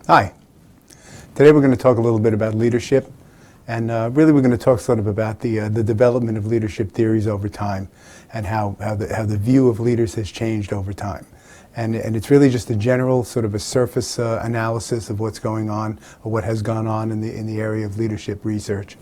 Hi. Today we're going to talk a little bit about leadership, and really we're going to talk sort of about the development of leadership theories over time, and how the view of leaders has changed over time. And it's really just a general sort of a surface analysis of what's going on, or what has gone on in the area of leadership research.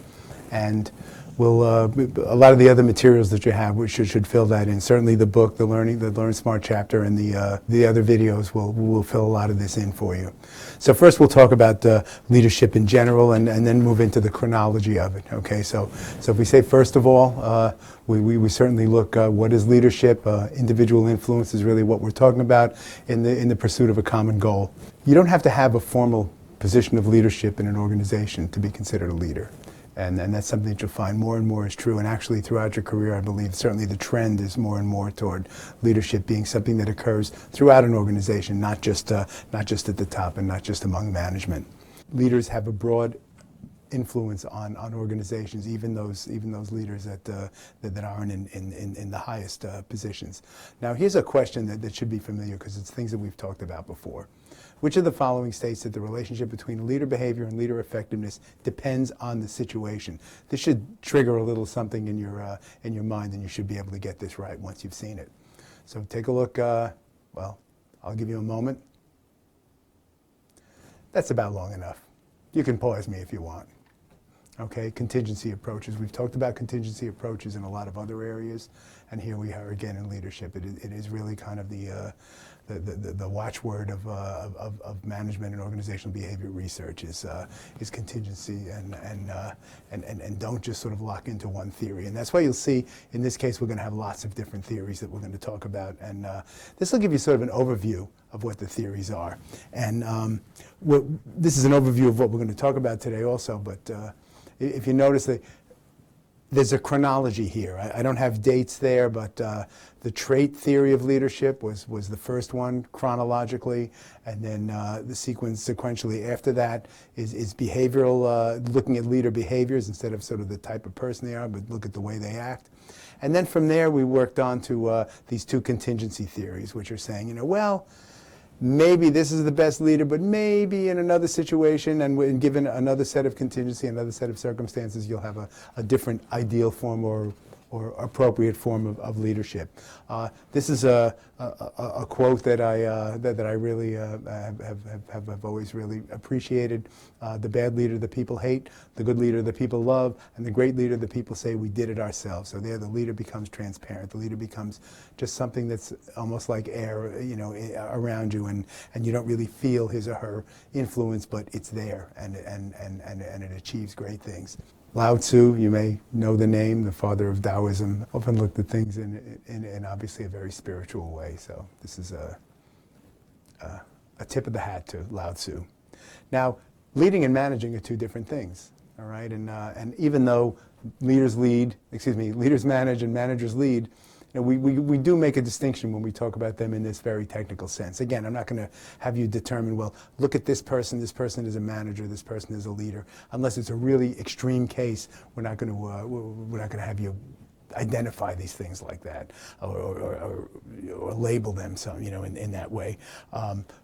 And we'll, a lot of the other materials that you have which should fill that in. Certainly the book, the Learn Smart chapter, and the other videos will fill a lot of this in for you. So first we'll talk about leadership in general, and then move into the chronology of it. Okay, so if we say first of all, we certainly look what is leadership. Individual influence is really what we're talking about in the pursuit of a common goal. You don't have to have a formal position of leadership in an organization to be considered a leader. And that's something that you'll find more and more is true. And actually throughout your career, I believe certainly the trend is more and more toward leadership being something that occurs throughout an organization, not just at the top and not just among management. Leaders have a broad influence on organizations, even those leaders that aren't in the highest positions. Now here's a question that should be familiar, because it's things that we've talked about before. Which of the following states that the relationship between leader behavior and leader effectiveness depends on the situation? This should trigger a little something in your mind, and you should be able to get this right once you've seen it. So take a look. Well, I'll give you a moment. That's about long enough. You can pause me if you want. Okay, contingency approaches. We've talked about contingency approaches in a lot of other areas, and here we are again in leadership. It is really kind of the watchword of management and organizational behavior research is contingency, and don't just sort of lock into one theory. And that's why you'll see in this case we're going to have lots of different theories that we're going to talk about, and this will give you sort of an overview of what the theories are. And this is an overview of what we're going to talk about today also, but if you notice that there's a chronology here. I don't have dates there, but the trait theory of leadership was the first one chronologically, and then the sequence sequentially after that is behavioral, looking at leader behaviors instead of sort of the type of person they are, but look at the way they act. And then from there we worked on to these two contingency theories, which are saying, well, maybe this is the best leader, but maybe in another situation and given another set of contingency, another set of circumstances, you'll have a different ideal form or appropriate form of leadership. This is a quote that I really have always really appreciated. The bad leader the people hate, the good leader the people love, and the great leader the people say we did it ourselves. So there the leader becomes transparent. The leader becomes just something that's almost like air, around you, and you don't really feel his or her influence, but it's there, and it achieves great things. Lao Tzu, you may know the name, the father of Taoism, often looked at things in obviously a very spiritual way. So this is a tip of the hat to Lao Tzu. Now, leading and managing are two different things, all right? And even though leaders manage and managers lead, we do make a distinction when we talk about them in this very technical sense. Again, I'm not going to have you determine, well, look at this person is a manager, this person is a leader. Unless it's a really extreme case, we're not going to have you identify these things like that, or label them in that way.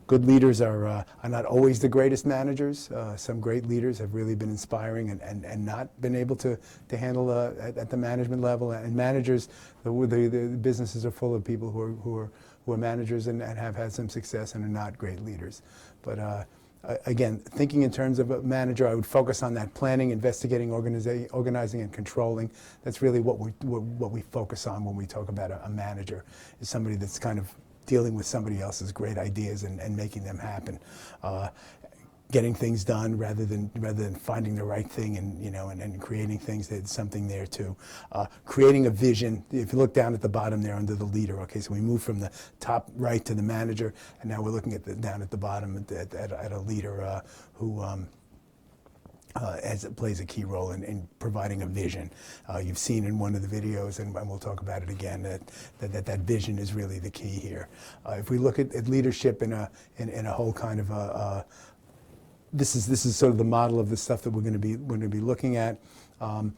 Good leaders are not always the greatest managers. Some great leaders have really been inspiring and not been able to handle at the management level. And managers, the businesses are full of people who are managers and have had some success and are not great leaders. But again, thinking in terms of a manager, I would focus on that planning, investigating, organizing, and controlling. That's really what we focus on when we talk about a manager, is somebody that's kind of dealing with somebody else's great ideas and making them happen. Getting things done rather than finding the right thing and creating things. There's something there too. Creating a vision. If you look down at the bottom there under the leader, okay, so we move from the top right to the manager, and now we're looking at down at the bottom at a leader who plays a key role in providing a vision. You've seen in one of the videos, and we'll talk about it again, that vision is really the key here. If we look at leadership in a whole kind of this is sort of the model of the stuff that we're going to be looking at. I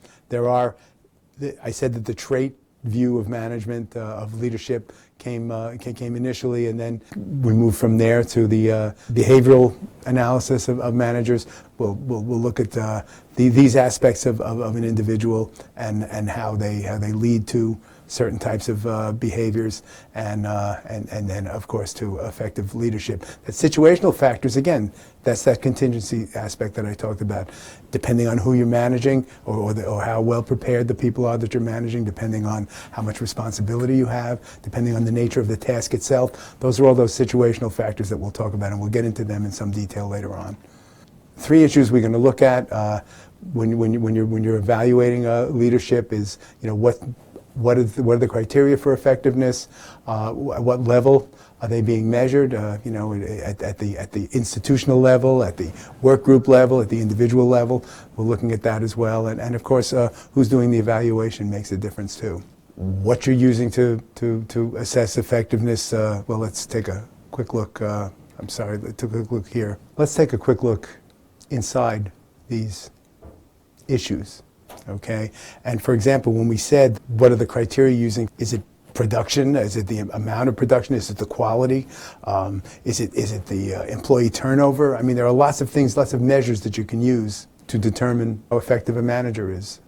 said that the trait view of management, of leadership came initially, and then we moved from there to the behavioral analysis of managers. We'll look at these aspects of an individual and how they lead to certain types of behaviors, and then of course to effective leadership. That situational factors, again, that's that contingency aspect that I talked about. Depending on who you're managing, or how well prepared the people are that you're managing, depending on how much responsibility you have, depending on the nature of the task itself, those are all those situational factors that we'll talk about, and we'll get into them in some detail later on. 3 issues we're going to look at when you're evaluating leadership is, what are the criteria for effectiveness? At what level are they being measured? At the institutional level, at the work group level, at the individual level. We're looking at that as well. And of course, who's doing the evaluation makes a difference too. What you're using to assess effectiveness, well, let's take a quick look. Let's take a quick look here. Let's take a quick look inside these issues. Okay, and for example, when we said what are the criteria using, is it production? Is it the amount of production? Is it the quality? Is it the employee turnover? I mean, there are lots of things, lots of measures that you can use to determine how effective a manager is.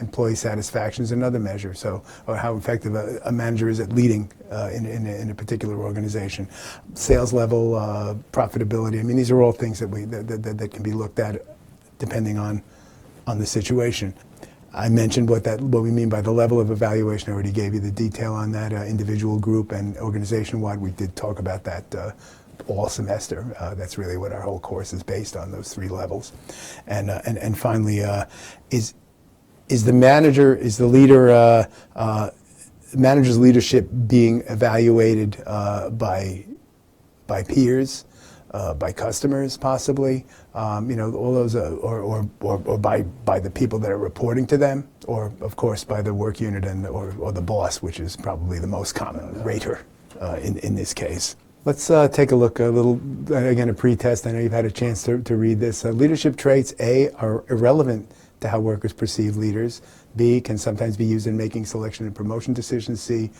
Employee satisfaction is another measure, or how effective a manager is at leading in a particular organization. Sales level, profitability. I mean, these are all things that can be looked at depending on the situation. I mentioned what we mean by the level of evaluation. I already gave you the detail on that, individual, group, and organization-wide. We did talk about that all semester. That's really what our whole course is based on, those 3 levels. And finally, is the manager's leadership being evaluated by peers? By customers, possibly, all those, or by the people that are reporting to them, or of course by the work unit or the boss, which is probably the most common rater in this case. Let's take a look, a pretest. I know you've had a chance to read this. Leadership traits, A, are irrelevant to how workers perceive leaders. B, can sometimes be used in making selection and promotion decisions. C,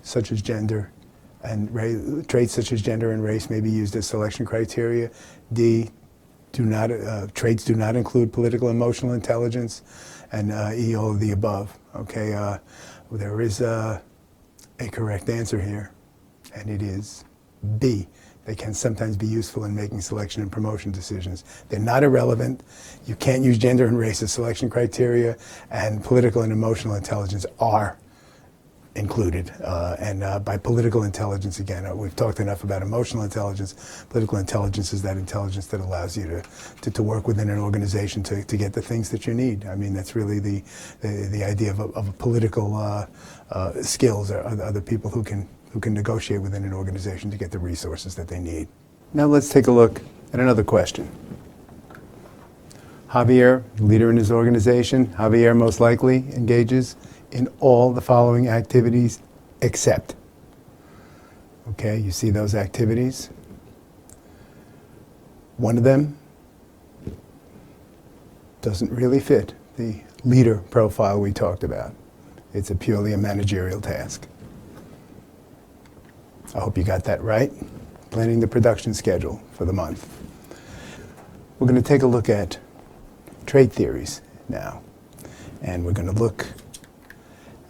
such as gender and traits such as gender and race may be used as selection criteria. D, traits do not include political and emotional intelligence. And E, all of the above. Okay, there is a correct answer here, and it is B. They can sometimes be useful in making selection and promotion decisions. They're not irrelevant. You can't use gender and race as selection criteria, and political and emotional intelligence are included. And by political intelligence, again, we've talked enough about emotional intelligence. Political intelligence is that intelligence that allows you to work within an organization to get the things that you need. I mean, that's really the idea of political skills are the people who can negotiate within an organization to get the resources that they need. Now let's take a look at another question. Javier, leader in his organization, Javier most likely engages in all the following activities except. Okay, you see those activities? One of them doesn't really fit the leader profile we talked about. It's purely a managerial task. I hope you got that right. Planning the production schedule for the month. We're going to take a look at trait theories now, and we're going to look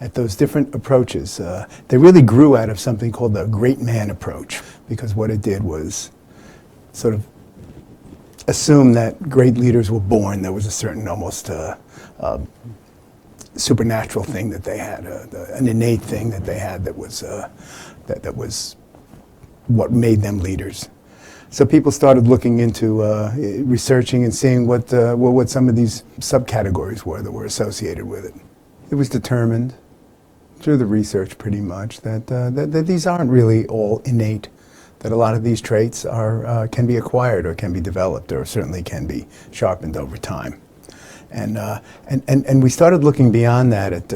at those different approaches. They really grew out of something called the great man approach, because what it did was sort of assume that great leaders were born. There was a certain almost supernatural thing that they had, an innate thing that they had that was what made them leaders. So people started looking into researching and seeing what some of these subcategories were that were associated with it. It was determined through the research pretty much that these aren't really all innate, that a lot of these traits can be acquired or can be developed or certainly can be sharpened over time. And we started looking beyond that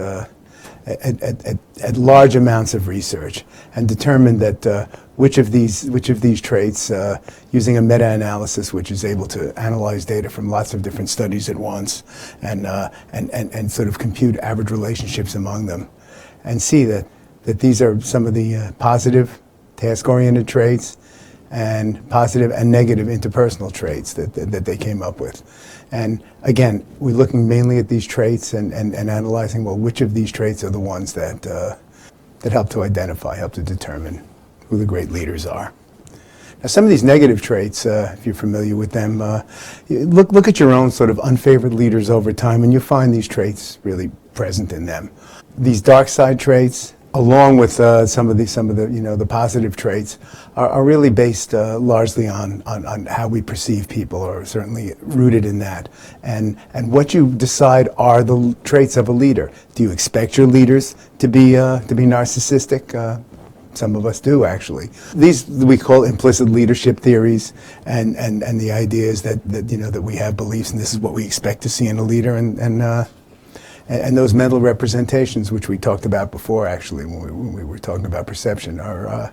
at large amounts of research, and determined that which of these traits, using a meta-analysis which is able to analyze data from lots of different studies at once and sort of compute average relationships among them, and see that these are some of the positive task-oriented traits and positive and negative interpersonal traits that they came up with. And again, we're looking mainly at these traits and analyzing, well, which of these traits are the ones that help to identify, help to determine who the great leaders are. Now, some of these negative traits, if you're familiar with them, look at your own sort of unfavored leaders over time, and you'll find these traits really present in them. These dark side traits, along with some of the the positive traits, are really based largely on how we perceive people, or certainly rooted in that. And what you decide are the traits of a leader. Do you expect your leaders to be narcissistic? Some of us do, actually. These we call implicit leadership theories, and the idea is that we have beliefs, and this is what we expect to see in a leader, and those mental representations, which we talked about before, actually, when we were talking about perception, are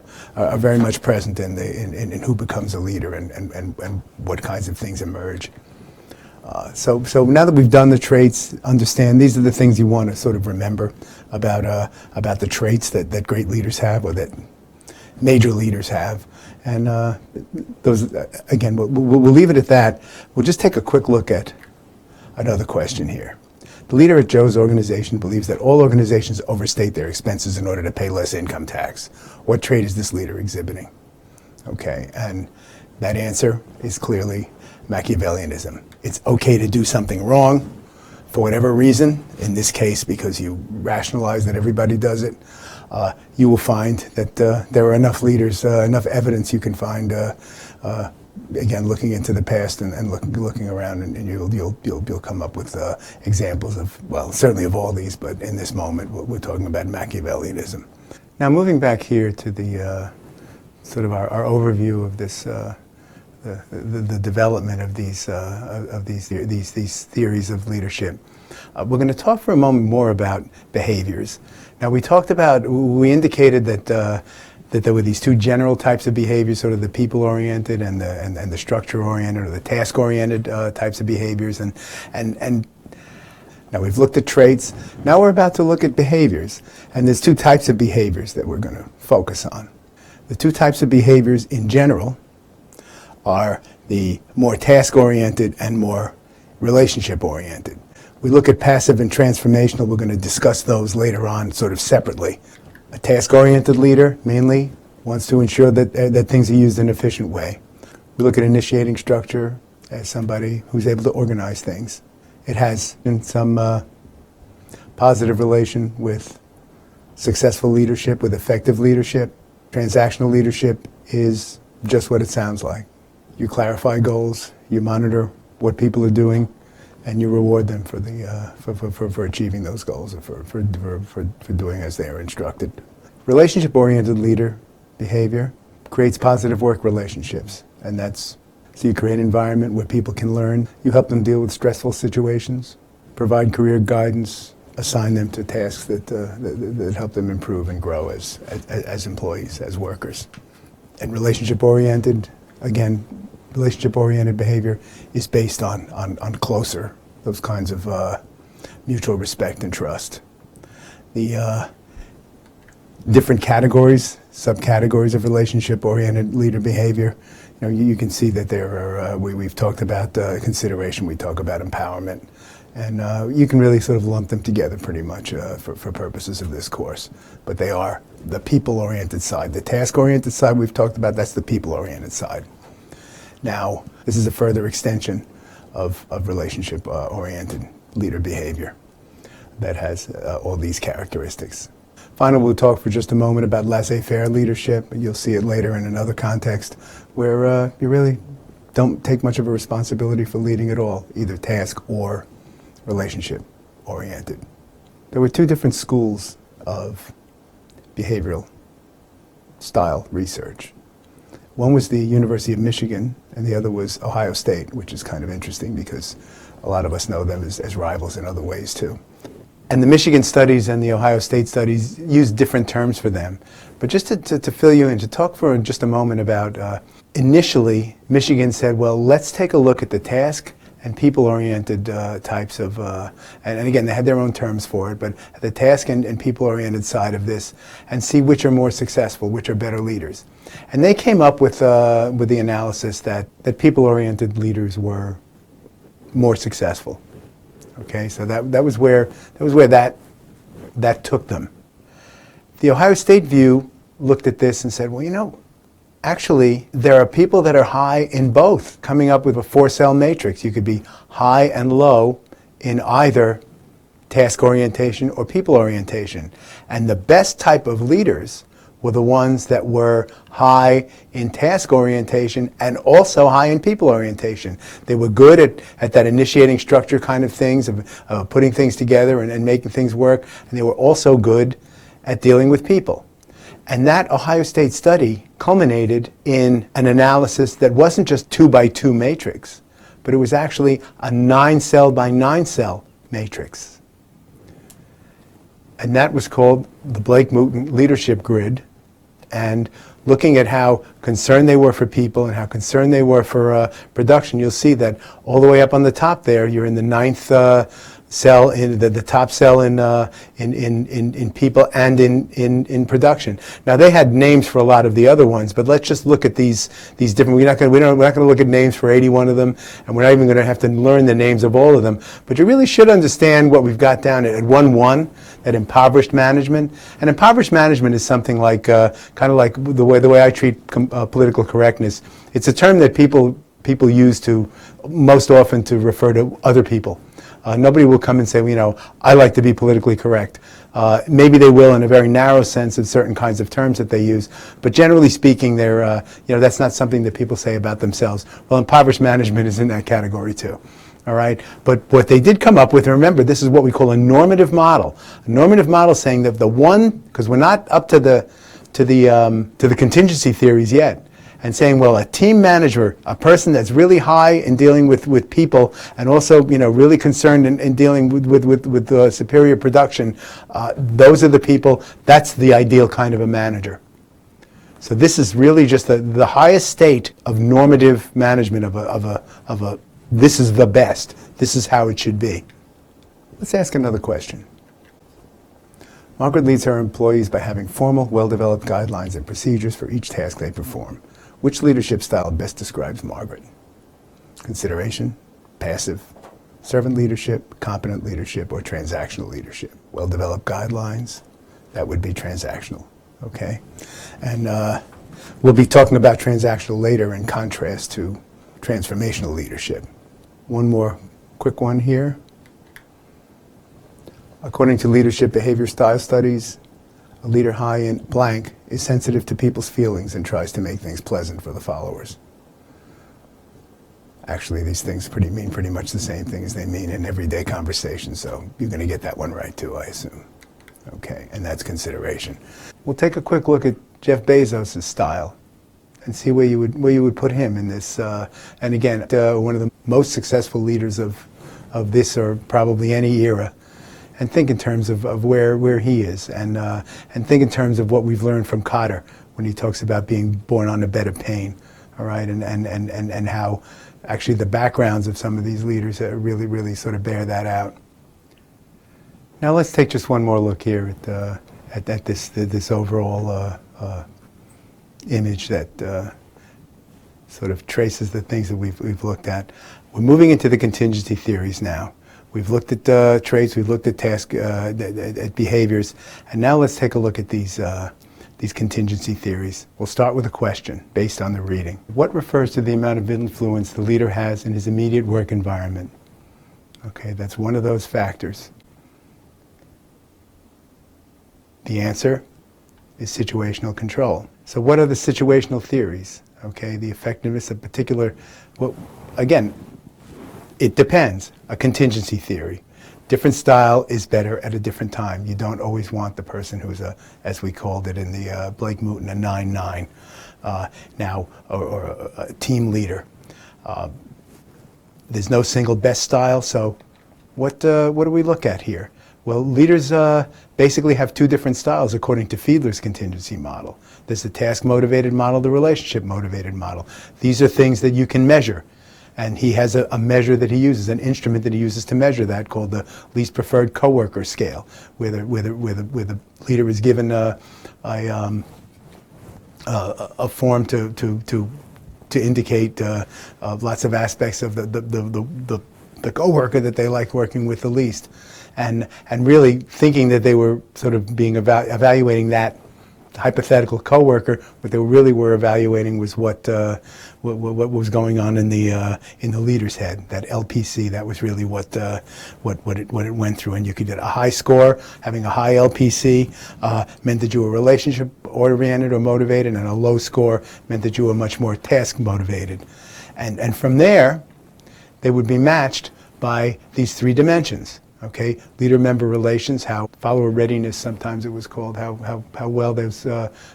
very much present in who becomes a leader and what kinds of things emerge. So now that we've done the traits, understand these are the things you want to sort of remember about the traits that great leaders have, or that major leaders have. And those, again, we'll leave it at that. We'll just take a quick look at another question here. The leader at Joe's organization believes that all organizations overstate their expenses in order to pay less income tax. What trait is this leader exhibiting? Okay, and that answer is clearly Machiavellianism. It's okay to do something wrong for whatever reason, in this case because you rationalize that everybody does it. You will find that there are enough leaders, enough evidence you can find, again, looking into the past and looking around, and you'll come up with examples of, well, certainly of all these, but in this moment we're talking about Machiavellianism. Now, moving back here to the sort of our overview of this, the development of these theories of leadership. We're going to talk for a moment more about behaviors. Now, we indicated that there were these two general types of behaviors, sort of the people-oriented and the structure-oriented, or the task-oriented types of behaviors. And now we've looked at traits. Now we're about to look at behaviors. And there's two types of behaviors that we're going to focus on. The two types of behaviors in general are the more task-oriented and more relationship-oriented. We look at passive and transformational. We're going to discuss those later on sort of separately. A task-oriented leader, mainly, wants to ensure that things are used in an efficient way. We look at initiating structure as somebody who's able to organize things. It has some positive relation with successful leadership, with effective leadership. Transactional leadership is just what it sounds like. You clarify goals, you monitor what people are doing, and you reward them for achieving those goals, or for doing as they are instructed. Relationship-oriented leader behavior creates positive work relationships, and so you create an environment where people can learn. You help them deal with stressful situations, provide career guidance, assign them to tasks that help them improve and grow as employees, as workers. And relationship-oriented, again, relationship-oriented behavior is based on closer, those kinds of mutual respect and trust. The different categories, subcategories of relationship-oriented leader behavior, you can see that there are, we've talked about consideration, we talk about empowerment, and you can really sort of lump them together pretty much for purposes of this course. But they are the people-oriented side. The task-oriented side we've talked about, that's the people-oriented side. Now, this is a further extension of relationship-oriented leader behavior that has all these characteristics. Finally, we'll talk for just a moment about laissez-faire leadership. You'll see it later in another context where you really don't take much of a responsibility for leading at all, either task or relationship-oriented. There were two different schools of behavioral style research. One was the University of Michigan, and the other was Ohio State, which is kind of interesting because a lot of us know them as rivals in other ways too. And the Michigan studies and the Ohio State studies use different terms for them. But just to fill you in, to talk for just a moment about, initially, Michigan said, well, let's take a look at the task and people-oriented types of, and again, they had their own terms for it, but the task and people-oriented side of this, and see which are more successful, which are better leaders. And they came up with the analysis that people-oriented leaders were more successful. Okay, so that was where that took them. The Ohio State view looked at this and said, well, you know, actually, there are people that are high in both, coming up with a 4-cell matrix. You could be high and low in either task orientation or people orientation. And the best type of leaders were the ones that were high in task orientation and also high in people orientation. They were good at that initiating structure kind of things, of putting things together and making things work. And they were also good at dealing with people. And that Ohio State study culminated in an analysis that wasn't just 2x2 matrix, but it was actually a 9-cell by 9-cell matrix. And that was called the Blake-Mouton Leadership Grid. And looking at how concerned they were for people and how concerned they were for production, you'll see that all the way up on the top there, you're in the 9th cell, in the top cell in people and in production. Now they had names for a lot of the other ones, but let's just look at these different. We're not going to look at names for 81 of them, and we're not even going to have to learn the names of all of them. But you really should understand what we've got down at 1.1, that impoverished management. And impoverished management is something like kind of like the way I treat political correctness. It's a term that people use to most often to refer to other people. Nobody will come and say, well, you know, I like to be politically correct. Maybe they will in a very narrow sense of certain kinds of terms that they use, but generally speaking, they're, you know, that's not something that people say about themselves. Well, impoverished management is in that category too. All right, but what they did come up with, and remember, this is what we call a normative model. A normative model saying that the one, because we're not up to the contingency theories yet, and saying, well, a team manager, a person that's really high in dealing with people, and also, you know, really concerned in dealing with superior production, those are the people. That's the ideal kind of a manager. So this is really just the highest state of normative management of a. This is the best. This is how it should be. Let's ask another question. Margaret leads her employees by having formal, well-developed guidelines and procedures for each task they perform. Which leadership style best describes Margaret? Consideration, passive, servant leadership, competent leadership, or transactional leadership? Well-developed guidelines, that would be transactional, okay? And we'll be talking about transactional later in contrast to transformational leadership. One more quick one here. According to leadership behavior style studies, a leader high in blank is sensitive to people's feelings and tries to make things pleasant for the followers. Actually, these things mean pretty much the same thing as they mean in everyday conversation, so you're going to get that one right too, I assume. Okay, and that's consideration. We'll take a quick look at Jeff Bezos' style and see where you would put him in this. And again, one of the most successful leaders of this or probably any era. And think in terms of where he is, and think in terms of what we've learned from Kotter when he talks about being born on a bed of pain, all right, and how actually the backgrounds of some of these leaders really sort of bear that out. Now let's take just one more look here at this overall image that sort of traces the things that we've looked at. We're moving into the contingency theories now. We've looked at traits, we've looked at task, at behaviors, and now let's take a look at these contingency theories. We'll start with a question based on the reading. What refers to the amount of influence the leader has in his immediate work environment? Okay, that's one of those factors. The answer is situational control. So what are the situational theories? Okay, the effectiveness of particular, well, again, it depends. A contingency theory. Different style is better at a different time. You don't always want the person who's as we called it in the Blake-Mouton, a 9-9, now, or a team leader. There's no single best style, so what do we look at here? Well, leaders basically have two different styles according to Fiedler's contingency model. There's the task-motivated model, the relationship-motivated model. These are things that you can measure. And he has a measure that he uses, an instrument that he uses to measure that, called the least preferred coworker scale, where the leader is given a form to indicate lots of aspects of the coworker that they like working with the least, and really thinking that they were sort of being evaluating that hypothetical coworker. What they really were evaluating was what was going on in the leader's head. That LPC, that was really what it went through. And you could get a high score. Having a high LPC meant that you were relationship oriented or motivated, and a low score meant that you were much more task motivated. And from there, they would be matched by these three dimensions. Okay, leader-member relations, how follower readiness, sometimes it was called, how well those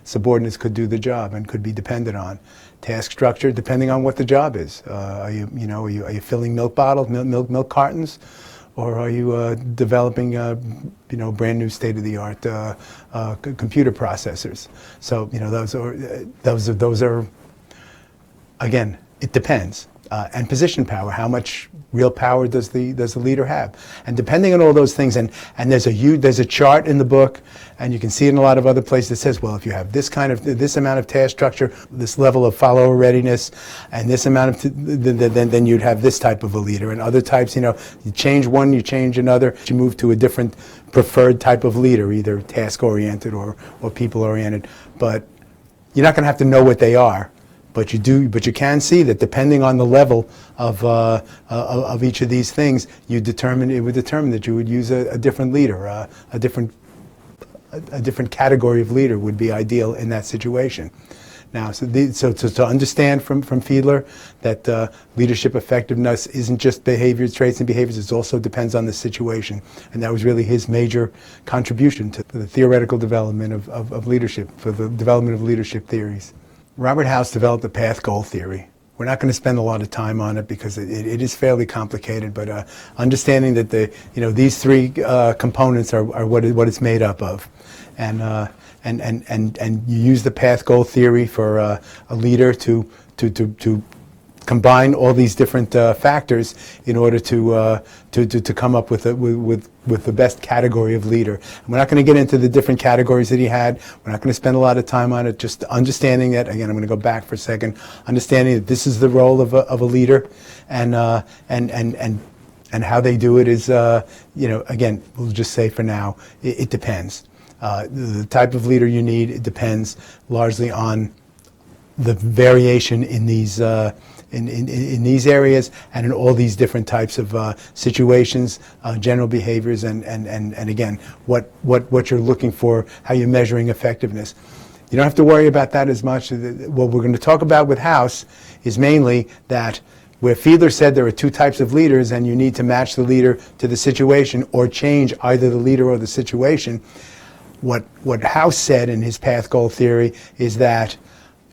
subordinates could do the job and could be depended on. Task structure, depending on what the job is. Are you filling milk bottles, milk cartons, or are you developing brand new state-of-the-art computer processors? So those are again, it depends. And position power, how much real power does the leader have? And depending on all those things, and there's a chart in the book, and you can see it in a lot of other places that says, well, if you have this amount of task structure, this level of follower readiness, and this amount of then you'd have this type of a leader. And other types, you change one, you change another, you move to a different preferred type of leader, either task oriented or people oriented. But you're not going to have to know what they are. But you can see that depending on the level of each of these things, it would determine that you would use a different leader, a different category of leader would be ideal in that situation. Now, so to understand from Fiedler that leadership effectiveness isn't just traits and behaviors, it also depends on the situation. And that was really his major contribution to the theoretical development of leadership, for the development of leadership theories. Robert House developed the path-goal theory. We're not going to spend a lot of time on it because it is fairly complicated, but understanding that these three components are what it's made up of, and you use the path-goal theory for a leader to combine all these different factors in order to come up with the best category of leader. And we're not going to get into the different categories that he had. We're not going to spend a lot of time on it. Just understanding that, again, I'm going to go back for a second. Understanding that this is the role of a leader, and how they do it is, again, we'll just say for now, it depends. The type of leader you need, it depends largely on the variation in these in these areas and in all these different types of situations, general behaviors, and again, what you're looking for, how you're measuring effectiveness. You don't have to worry about that as much. What we're going to talk about with House is mainly that where Fiedler said there are two types of leaders and you need to match the leader to the situation or change either the leader or the situation, what House said in his path-goal theory is that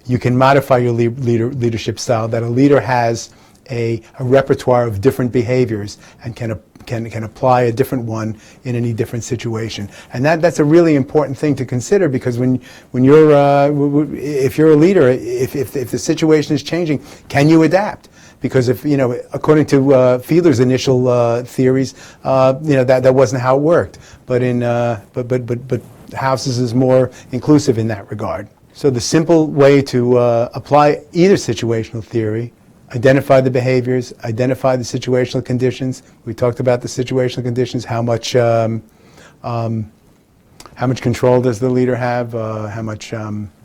you can modify your leadership style, that a leader has a repertoire of different behaviors and can apply a different one in any different situation. And that's a really important thing to consider, because when you're if you're a leader, if the situation is changing, can you adapt? Because if according to Fiedler's initial theories, that wasn't how it worked. But but House's is more inclusive in that regard. So the simple way to apply either situational theory: identify the behaviors, identify the situational conditions. We talked about the situational conditions. How much control does the leader have?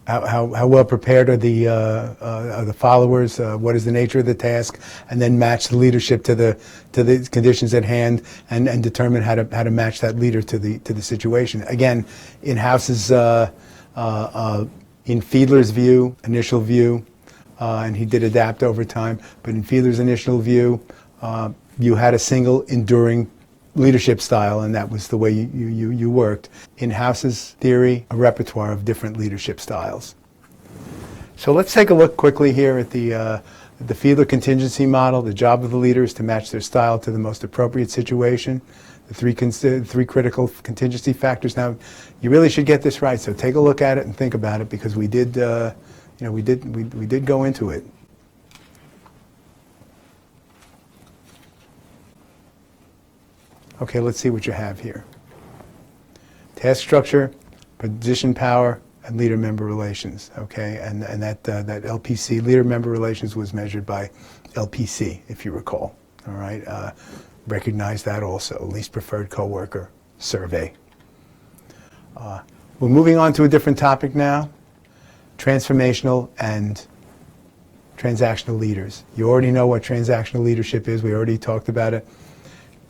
How well prepared are the followers? What is the nature of the task? And then match the leadership to the conditions at hand, and determine how to match that leader to the situation. Again, in House's in Fiedler's initial view, and he did adapt over time, but in Fiedler's initial view, you had a single enduring leadership style, and that was the way you worked. In House's theory, a repertoire of different leadership styles. So let's take a look quickly here at the Fiedler contingency model. The job of the leader is to match their style to the most appropriate situation. The three critical contingency factors. Now, you really should get this right, so take a look at it and think about it, because we did go into it. Okay, let's see what you have here. Task structure, position power, and leader-member relations. Okay, and that LPC, leader-member relations, was measured by LPC, if you recall. All right, recognize that also, least preferred coworker survey. We're moving on to a different topic now, transformational and transactional leaders. You already know what transactional leadership is. We already talked about it.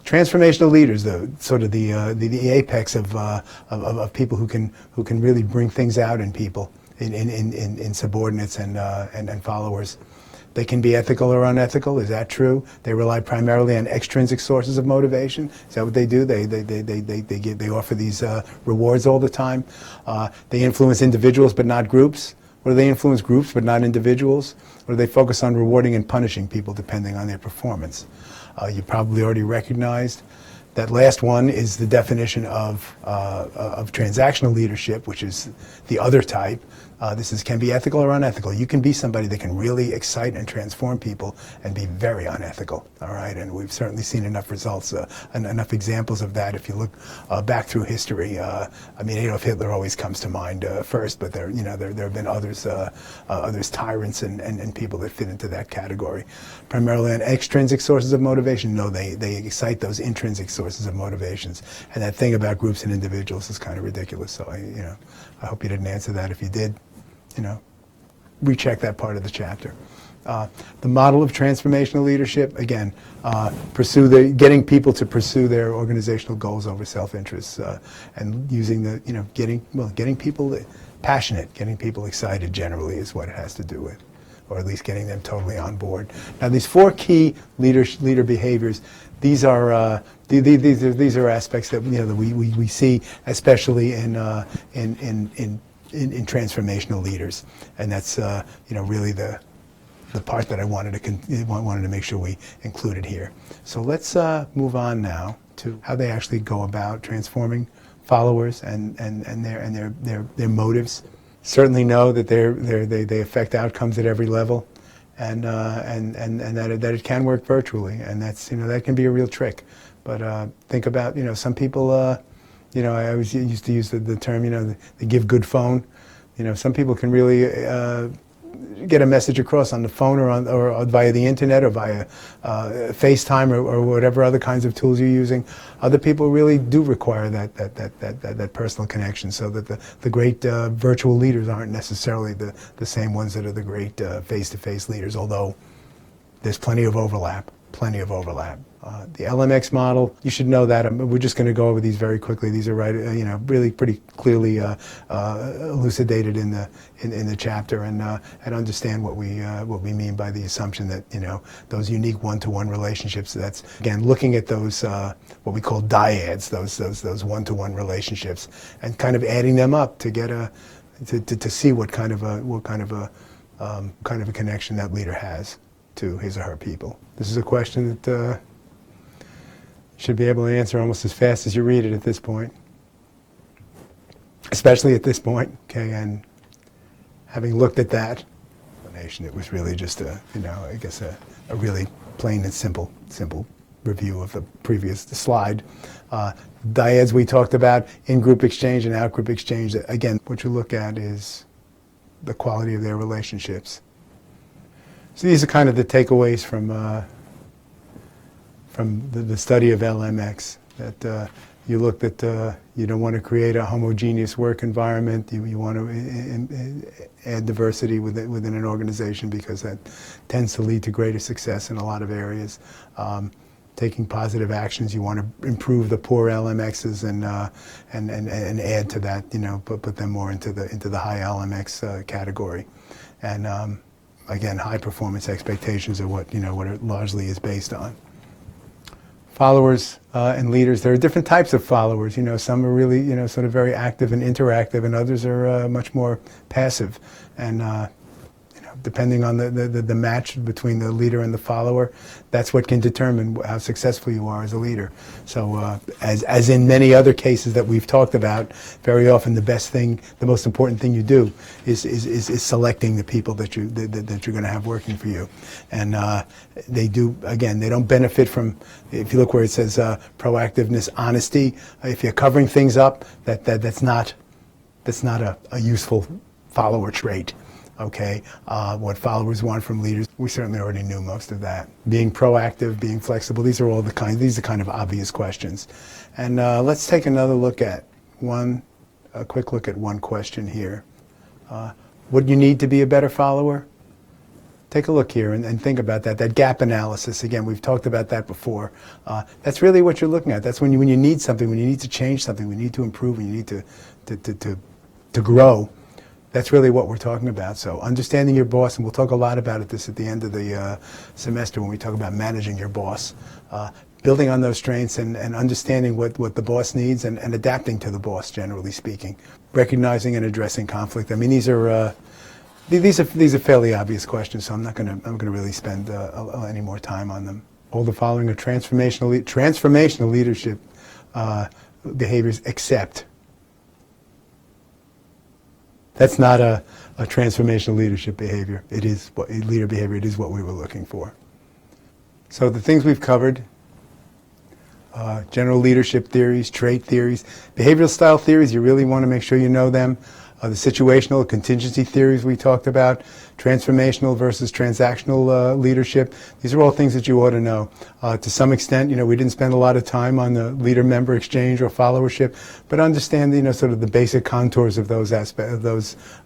Transformational leaders, though, sort of the apex of people who can really bring things out in people, in subordinates and followers. They can be ethical or unethical. Is that true? They rely primarily on extrinsic sources of motivation. Is that what they do? They offer these rewards all the time. They influence individuals but not groups. Or do they influence groups but not individuals? Or do they focus on rewarding and punishing people depending on their performance? You probably already recognized that last one is the definition of transactional leadership, which is the other type. This can be ethical or unethical. You can be somebody that can really excite and transform people and be very unethical, all right? And we've certainly seen enough results, enough examples of that if you look back through history. I mean, Adolf Hitler always comes to mind first, but there have been others, tyrants and people that fit into that category. Primarily on extrinsic sources of motivation, no, they excite those intrinsic sources of motivations. And that thing about groups and individuals is kind of ridiculous. So I hope you didn't answer that. If you did, recheck that part of the chapter. The model of transformational leadership, again, getting people to pursue their organizational goals over self-interest, and using getting people passionate, getting people excited generally is what it has to do with, or at least getting them totally on board. Now, these four key leader behaviors, these are aspects that we see, especially in transformational leaders, and that's really the part that I wanted to make sure we included here. So let's move on now to how they actually go about transforming followers and their motives. Certainly know that they affect outcomes at every level, and that it can work virtually, and that's that can be a real trick. But think about some people. I always used to use the term, the give good phone. Some people can really get a message across on the phone or via the internet or via FaceTime or whatever other kinds of tools you're using. Other people really do require that personal connection, so that the great virtual leaders aren't necessarily the same ones that are the great face-to-face leaders, although there's plenty of overlap. The LMX model, you should know that. We're just going to go over these very quickly. These are really pretty clearly elucidated in the chapter, and understand what we mean by the assumption that those unique one-to-one relationships. That's again looking at those what we call dyads, those one-to-one relationships, and kind of adding them up to get to see what kind of a connection that leader has to his or her people. This is a question that you should be able to answer almost as fast as you read it at this point, especially at this point. Okay, and having looked at that explanation, it was really just a really plain and simple review of the previous slide. Dyads we talked about, in-group exchange and out-group exchange. Again, what you look at is the quality of their relationships. So these are kind of the takeaways from the study of LMX, that you looked at, you don't want to create a homogeneous work environment. You want to add diversity within an organization, because that tends to lead to greater success in a lot of areas. Taking positive actions, you want to improve the poor LMXs and add to that, put them more into the high LMX category. And again, high performance expectations are what it largely is based on. Followers and leaders, there are different types of followers. Some are really, sort of very active and interactive, and others are much more passive. And depending on the match between the leader and the follower, that's what can determine how successful you are as a leader. So as in many other cases that we've talked about, very often the best thing, the most important thing you do is selecting the people that you're going to have working for you. And they do, again, they don't benefit from, if you look where it says proactiveness, honesty, if you're covering things up, that's not a useful follower trait. Okay, what followers want from leaders, we certainly already knew most of that. Being proactive, being flexible, these are kind of obvious questions. And let's take another look at a quick look at one question here. What do you need to be a better follower? Take a look here and think about that gap analysis. Again, we've talked about that before. That's really what you're looking at. That's when you need something, when you need to change something, when you need to improve, when you need to grow. That's really what we're talking about. So understanding your boss, and we'll talk a lot about this at the end of the semester when we talk about managing your boss. Building on those strengths and understanding what the boss needs and adapting to the boss, generally speaking. Recognizing and addressing conflict. I mean, these are fairly obvious questions, so I'm not going to really spend any more time on them. All the following are transformational leadership behaviors, except. That's not a transformational leadership behavior. It is leader behavior. It is what we were looking for. So the things we've covered: general leadership theories, trait theories, behavioral style theories. You really want to make sure you know them. The situational contingency theories we talked about, transformational versus transactional leadership. These are all things that you ought to know. To some extent, we didn't spend a lot of time on the leader-member exchange or followership, but understand, sort of the basic contours of those aspects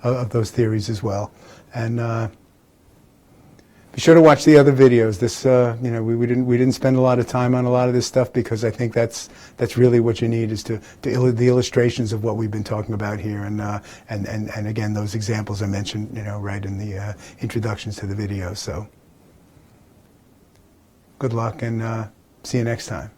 of those theories as well. And be sure to watch the other videos. This, we didn't spend a lot of time on a lot of this stuff because I think that's really what you need is the illustrations of what we've been talking about here, and again, those examples I mentioned, right in the introductions to the videos. So, good luck, and see you next time.